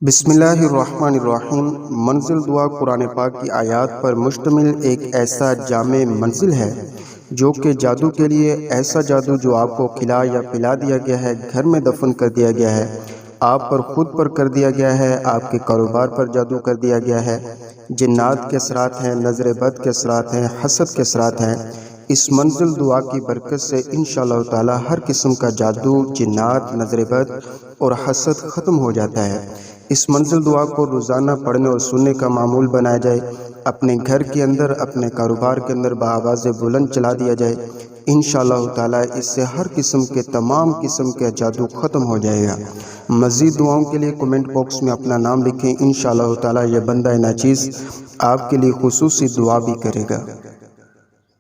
बिस्मिल्लाहिर्रहमानिर्रहीम। मंजिल दुआ कुरान पाक की आयत पर मुश्तमिल एक ऐसा जामे मंजिल है जो कि जादू के लिए ऐसा जादू जो आपको खिला या पिला दिया गया है, घर में दफन कर दिया गया है, आप पर खुद पर कर दिया गया है, आपके कारोबार पर जादू कर दिया गया है, जिन्नात के असरात हैं, नज़र बद के असरात हैं, हसद के असरात हैं। इस मंजिल दुआ की बरकत से इंशाअल्लाह ताला हर किस्म का जादू, जिन्नात, नज़र बद और हसद ख़त्म हो जाता है। इस मंजिल दुआ को रोज़ाना पढ़ने और सुनने का मामूल बनाया जाए। अपने घर के अंदर, अपने कारोबार के अंदर बाआवाज़ बुलंद चला दिया जाए। इंशाअल्लाह ताला इससे हर किस्म के तमाम किस्म के जादू ख़त्म हो जाएगा। मज़ीद दुआओं के लिए कमेंट बॉक्स में अपना नाम लिखें। इंशाअल्लाह ताला ये बंदा नाचीज़ आपके लिए खुसूसी दुआ भी करेगा।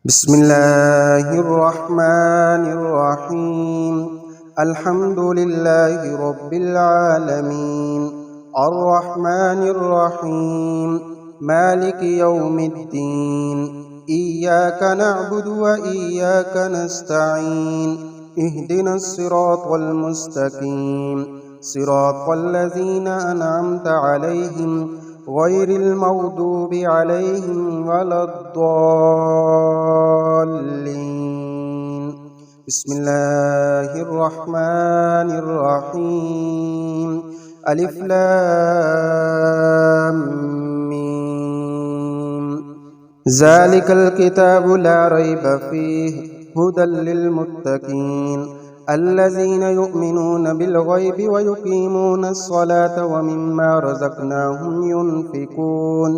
बिस्मिल्लाहिर्रहमानिर्रहीम। अल्हम्दुलिल्लाहि रब्बिल आलमीन, अर्रहमानिर्रहीम, मालिकि यौमिद्दीन, इय्याका नअबुदु व इय्याका नस्तईन, इहदिनस सिरातल मुस्तकीम, सिरातल लज़ीना अनअमता अलैहिम गैरिल मग़दूबि अलैहिम वलद्दाल्लीन। बिस्मिल्लाहिर्रहमानिर्रहीम। अलिफ लाम मीम। ज़ालिकल किताबु ला रैब फ़ीहि हुदल लिल मुत्तक़ीन अल्लज़ीना युमिनूना बिल गैबि व युक़ीमूना अस्सलाता व मिम्मा रज़क़नाहुम युनफ़िक़ून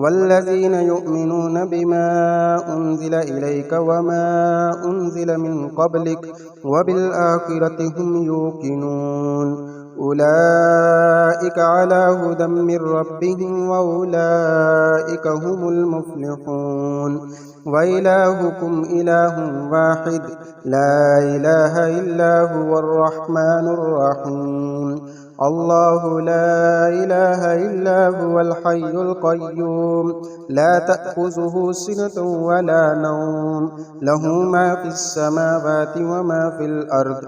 वल्लज़ीना युमिनूना बिमा उन्ज़िला इलैका व मा उन्ज़िला मिन क़ब्लिक व बिल आखिरति हुम युक़िनून उलाइका अला हुदम मिर रब्बिहिम व उलाइका हुमुल मुफ़्लिहून व इलाहुकुम इलाहुन वाहिद ला इलाहा इल्ला हुवर रहमानुर रहीम। अल्लाहु ला इलाहा इल्ला हुवल हय्युल क़य्यूम ला तअख़ुज़ुहु सिनतुन व ला नौम लहु मा फ़िस समावाति व मा फ़िल अर्द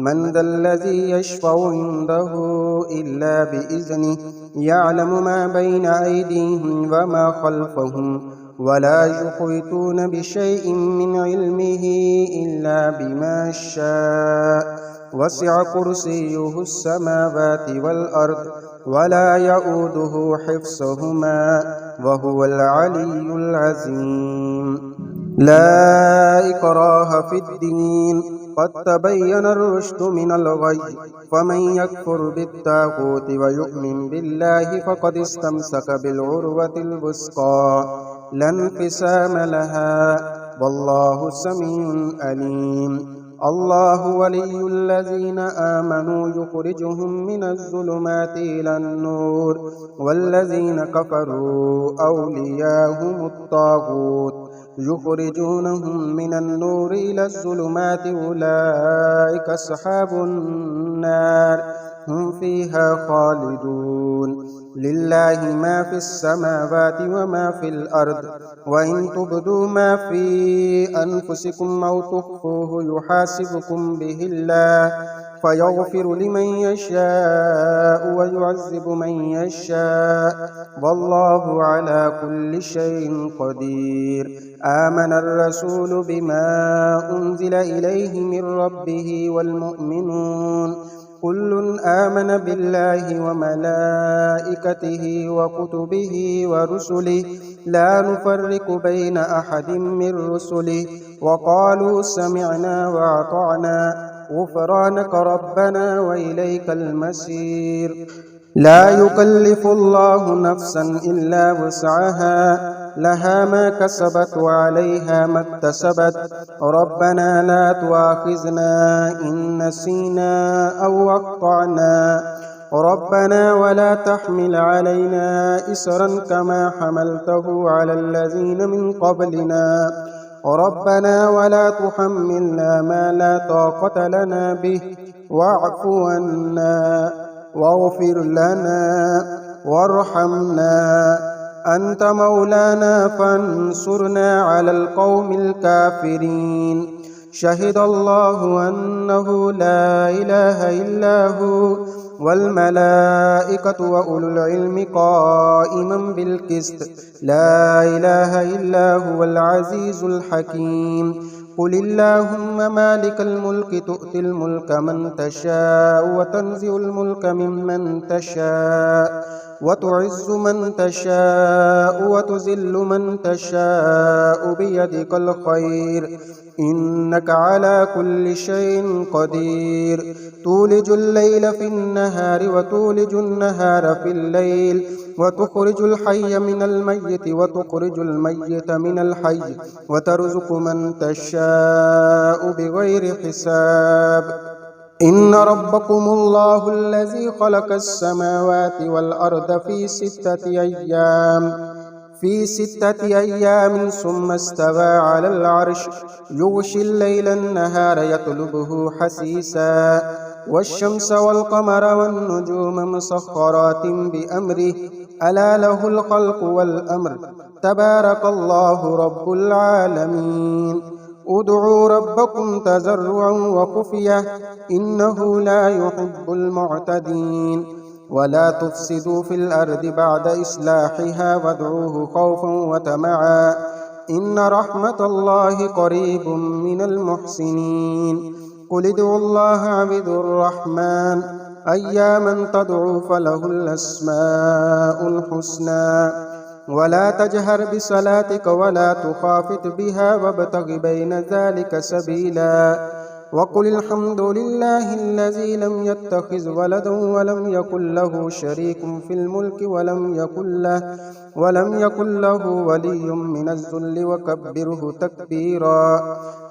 मन ज़ल्लज़ी यशफ़अु इंदहु इल्ला बिइज़्निहि यअलमु मा बैना अयदीहिम व मा ख़ल्फ़हुम वला युहीतूना बिशैइन मिन इल्मिहि इल्ला बिमा शाअ वसिअ कुर्सियुहुस समावाति वल अर्द वला यऊदुहु हिफ्ज़ुहुमा व हुवल अलिय्युल अज़ीम। ला इक्राहा फ़िद्दीन क़द तबय्यना रुश्दु मिनल गय्य फमन यकफ़ुर बित्ताग़ूति व यु'मिन बिल्लाहि फ़क़द इस्तमसक बिलउर्वतिल वुस्क़ा ला इंक़िसामा लहा वल्लाहु समीउन अलीम। अल्लाहु वलियुल्लज़ीना आमनू युख़रिजुहुम मिनज़्ज़ुलुमाति इलन्नूर वल्लज़ीना कफ़रू औलियाहुमुत ताग़ूत युख़रिजूनहुम मिनन्नूरि इलज़्ज़ुलुमाति उलाइका अस्हाबुन नार हुम फ़ीहा ख़ालिदून। लिल्लाहि मा फ़िस समावाति व मा फ़िल अर्द व इन तुब्दू मा फ़ी अनफुसिकुम औ तुख़्फ़ूहु युहासिबुकुम बिहिल्लाह फ़यग़फ़िरु लिमन यशाअ व युअज़्ज़िबु मन यशाअ वल्लाहु अला कुल्लि शैइन क़दीर। आमनर रसूलु बिमा उन्ज़िला इलैहि मिर रब्बिहि वल मुअ्मिनून कुल्लुन आमन बिल्लाहि व मलाइकतिहि व कुतुबिहि व रुसुलिहि ला नुफ़र्रिक़ु बैन अहदिम मिर रुसुलिहि व क़ालू समिअना व अतअना गुफ़रानक रब्बना व इलैकल मसीर। ला युकल्लिफ़ुल्लाहु नफ़्सन इल्ला वुस्अहा लहा मा कसबत व अलैहा मक्तसबत रब्बना ला तुआख़िज़ना इन नसीना औ अख़्तअना रब्बना वला तहमिल अलैना इसरन कमा हमलतहु अलल लज़ीना मिन क़ब्लिना रब्बना वला तुहम्मिलना मा ला ताक़त लना बिहि वअफ़ु अन्ना वग़फ़िर लना वरहमना अंत मौलाना फंसुरना अलल क़ौमिल काफ़िरीन। शहिदल्लाहु अन्नहु ला इलाहा इल्ला हु والملائكة وأولو العلم قائما بالقسط لا إله إلا هو العزيز الحكيم قل اللهم مالك الملك تؤتي الملك من تشاء وتنزع الملك ممن تشاء وتعز من تشاء وتذل من تشاء بيدك الخير إنك على كل شيء قدير تولج الليل في النهار وتولج النهار في الليل وتخرج الحي من الميت وتخرج الميت من الحي وترزق من تشاء بغير حساب إن ربكم الله الذي خلق السماوات والأرض في ستة أيام ثم استوى على العرش يغشي الليل النهار يطلبه حثيثا والشمس والقمر والنجوم مسخرات بأمره ألا له الخلق والأمر تبارك الله رب العالمين ادعوا ربكم تضرعا وخفية إنه لا يحب المعتدين ولا تفسدوا في الأرض بعد إصلاحها وادعوه خوفا وطمعا إن رحمة الله قريب من المحسنين قل ادعوا الله عبدوا الرحمن أياما تدعوا فله الأسماء الحسنى ولا تجهر بصلاتك ولا تخافت بها وابتغ بين ذلك سبيلا وقل الحمد لله الذي لم يتخذ ولدا ولم يكن له شريك في الملك ولم يكن له ولي من الذل وكبره تكبيرا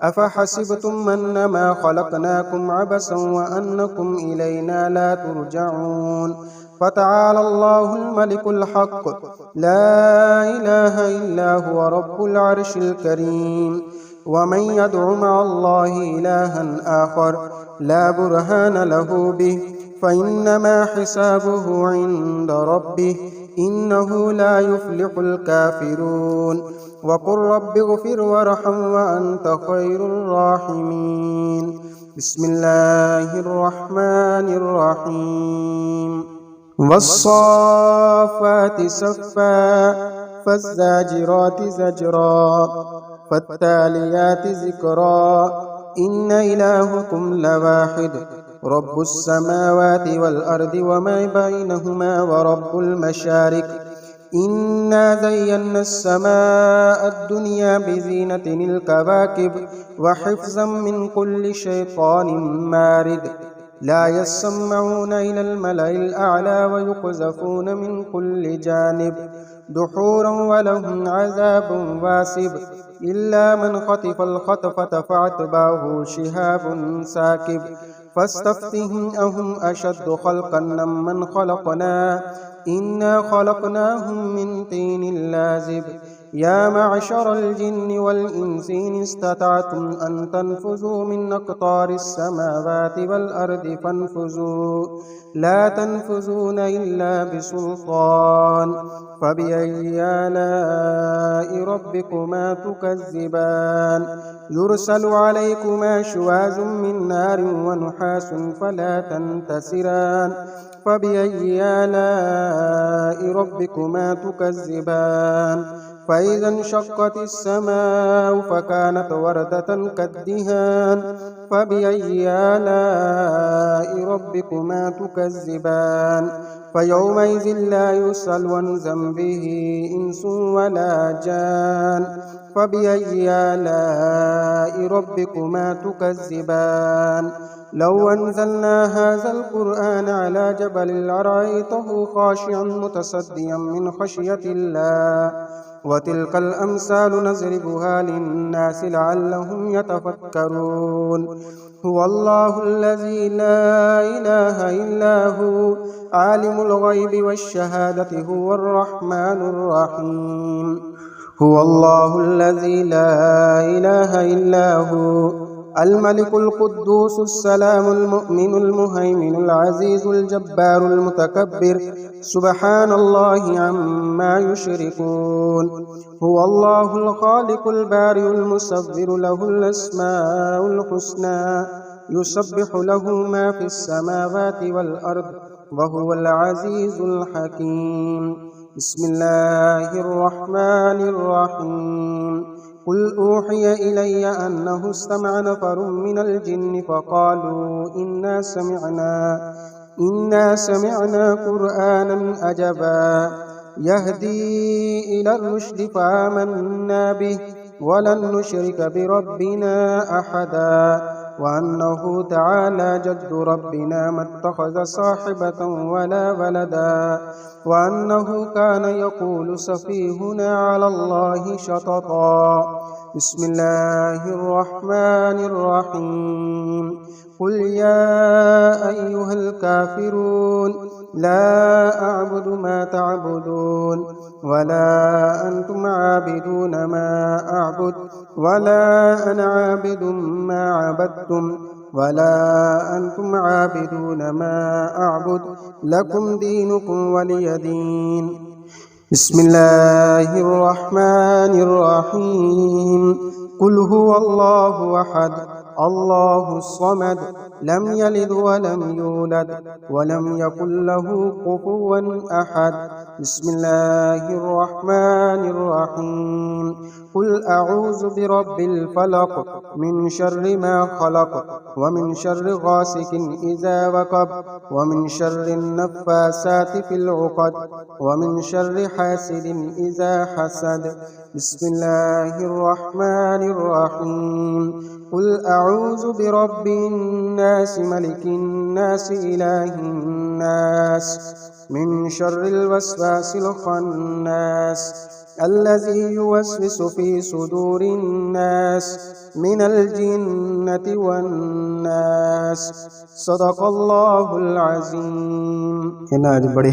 أفحسبتم أنما خلقناكم عبثا وأنكم إلينا لا ترجعون فتعالى الله الملك الحق لا إله إلا هو رب العرش الكريم ومن يدع مع الله إلها آخر لا برهان له به فإنما حسابه عند ربه إنه لا يفلح الكافرون وقل رب اغفر وارحم وأنت خير الراحمين بسم الله الرحمن الرحيم والصافات صفا فالزاجرات زجرا فالتاليات ذكرا إن إلهكم لواحد رب السماوات والأرض وما بينهما ورب المشارق إنا زينا السماء الدنيا بزينة الكواكب وحفظا من كل شيطان مارد لا يسمعون إلى الملأ الأعلى ويقذفون من كل جانب دحورا ولهم عذاب واسب إلا من خطف الخطفة فأتبعه شهاب ساكب فاستفتهم أهم أشد خلقا ممن خلقنا إنا خلقناهم من طين لازب يا معشر الجن والإنس إن استطعتم أن تنفذوا من أقطار السماوات والأرض فانفذوا لا تنفذون إلا بسلطان فبأي آلاء ربكما تكذبان يرسل عليكما شواظ من نار ونحاس فلا تنتصران فبأي آلاء ربكما تكذبان فإذا انشقت السماء فكانت وردة كالدهان فبأي آلاء ربكما تكذبان فيومئذ لا يسأل عن ذنبه إنس ولا جان فبأي آلاء ربكما تكذبان لو أنزلنا هذا القرآن على جبل لرأيته خاشعا متصديا من خشية الله وتلك الأمثال نضربها للناس لعلهم يتفكرون هو الله الذي لا إله إلا هو عالم الغيب والشهادة هو الرحمن الرحيم هو الله الذي لا إله إلا هو الملك القدوس السلام المؤمن المهيمن العزيز الجبار المتكبر سبحان الله عما يشركون هو الله الخالق البارئ المصور له الأسماء الحسنى يسبح له ما في السماوات والأرض वहुवल अज़ीज़ुल हकीम। बिस्मिल्लाहिर्रहमानिर्रहीम। कुल ऊहिय इलैय अन्नहु इस्तमअ नफ़रुम मिनल जिन्नि फ़क़ालू इन्ना समिअना क़ुरआनन अजबा यहदी इलर रुश्दि फ़आमन्ना बिहि वलन नुश्रिक बिरब्बिना अहदा वअन्नहु तआला जद्दु रब्बिना मत्तख़ज़ साहिबतन वला वलदा वअन्नहु कान यक़ूलु सफ़ीहुना अलल्लाहि शतता। बिस्मिल्लाहिर्रहमानिर्रहीम। कुल या अय्युहल काफ़िरून ला अअबुदु मा तअबुदून वला अंतुम आबिदून मा अअबुद वला अना आबिदुम मा अबदतुम वला अंतुम आबिदून मा अअबुद लकुम दीनुकुम वलिय दीन। बिस्मिल्लाहिर्रहमानिर्रहीम। कुल हुवल्लाहु अहद अल्लाहुस समद लम यलिद वलम यूलद वलम यकुल लहू कुफुवन अहद। बिस्मिल्लाहिर्रहमानिर्रहीम। कुल अऊज़ु बिरब्बिल फलक मिन शर्रि मा खलक व मिन शर्रि गासिकिन इज़ा वक़ब व मिन शर्रिन नफ़्फ़ासाति फ़िल उक़द व मिन शर्रि हासिदिन इज़ा हसद। बिस्मिल्लाहिर्रहमानिर्रहीम। कुल अऊज़ु बिरब्बिन नास मलिकिन नास इलाहिन नास मिन शर्रिल वस्वासिल खन्नास अल्लज़ी युवस्विसु फ़ी सुदूरिन नास मिनल जिन्नति वन नास। सदक़ल्लाहुल अज़ीम। आज बड़े